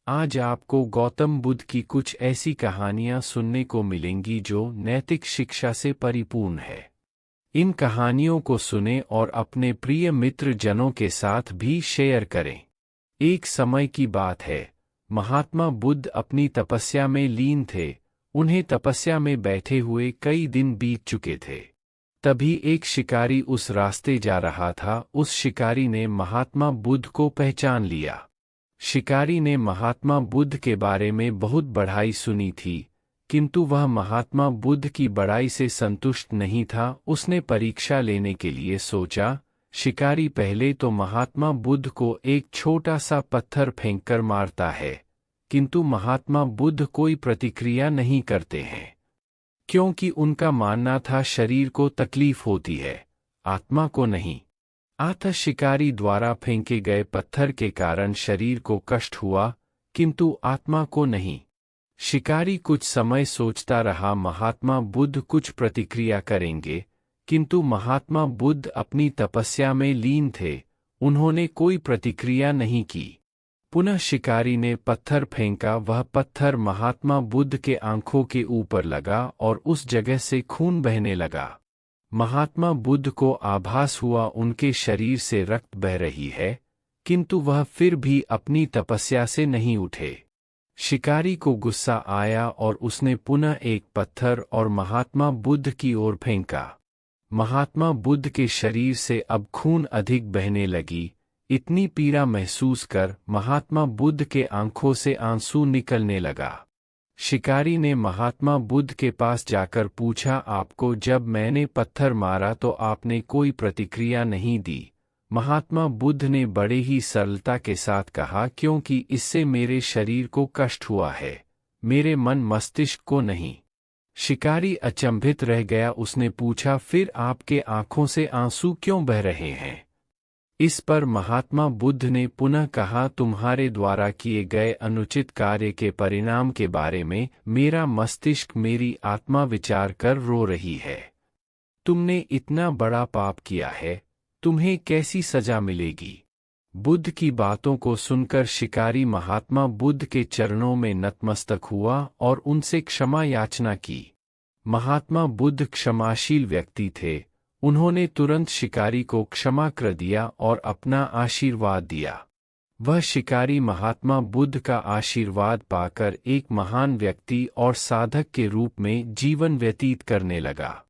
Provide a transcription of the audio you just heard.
आज आपको गौतम बुद्ध की कुछ ऐसी कहानियां सुनने को मिलेंगी जो नैतिक शिक्षा से परिपूर्ण है। इन कहानियों को सुनें और अपने प्रिय मित्र जनों के साथ भी शेयर करें। एक समय की बात है, महात्मा बुद्ध अपनी तपस्या में लीन थे। उन्हें तपस्या में बैठे हुए कई दिन बीत चुके थे। तभी एक शिकारी उस रास्ते जा रहा था। उस शिकारी ने महात्मा बुद्ध को पहचान लिया। शिकारी ने महात्मा बुद्ध के बारे में बहुत बड़ाई सुनी थी, किंतु वह महात्मा बुद्ध की बड़ाई से संतुष्ट नहीं था। उसने परीक्षा लेने के लिए सोचा। शिकारी पहले तो महात्मा बुद्ध को एक छोटा सा पत्थर फेंककर मारता है, किंतु महात्मा बुद्ध कोई प्रतिक्रिया नहीं करते हैं, क्योंकि उनका मानना था शरीर को तकलीफ होती है, आत्मा को नहीं। अतः शिकारी द्वारा फेंके गए पत्थर के कारण शरीर को कष्ट हुआ, किंतु आत्मा को नहीं। शिकारी कुछ समय सोचता रहा महात्मा बुद्ध कुछ प्रतिक्रिया करेंगे, किंतु महात्मा बुद्ध अपनी तपस्या में लीन थे। उन्होंने कोई प्रतिक्रिया नहीं की। पुनः शिकारी ने पत्थर फेंका। वह पत्थर महात्मा बुद्ध के आंखों के ऊपर लगा और उस जगह से खून बहने लगा। महात्मा बुद्ध को आभास हुआ उनके शरीर से रक्त बह रही है, किंतु वह फिर भी अपनी तपस्या से नहीं उठे। शिकारी को गुस्सा आया और उसने पुनः एक पत्थर और महात्मा बुद्ध की ओर फेंका। महात्मा बुद्ध के शरीर से अब खून अधिक बहने लगी। इतनी पीड़ा महसूस कर महात्मा बुद्ध के आंखों से आंसू निकलने लगा। शिकारी ने महात्मा बुद्ध के पास जाकर पूछा, आपको जब मैंने पत्थर मारा तो आपने कोई प्रतिक्रिया नहीं दी। महात्मा बुद्ध ने बड़े ही सरलता के साथ कहा, क्योंकि इससे मेरे शरीर को कष्ट हुआ है, मेरे मन मस्तिष्क को नहीं। शिकारी अचंभित रह गया। उसने पूछा, फिर आपके आंखों से आंसू क्यों बह रहे हैं? इस पर महात्मा बुद्ध ने पुनः कहा, तुम्हारे द्वारा किए गए अनुचित कार्य के परिणाम के बारे में मेरा मस्तिष्क, मेरी आत्मा विचार कर रो रही है। तुमने इतना बड़ा पाप किया है, तुम्हें कैसी सजा मिलेगी? बुद्ध की बातों को सुनकर शिकारी महात्मा बुद्ध के चरणों में नतमस्तक हुआ और उनसे क्षमा याचना की। महात्मा बुद्ध क्षमाशील व्यक्ति थे। उन्होंने तुरंत शिकारी को क्षमा कर दिया और अपना आशीर्वाद दिया। वह शिकारी महात्मा बुद्ध का आशीर्वाद पाकर एक महान व्यक्ति और साधक के रूप में जीवन व्यतीत करने लगा।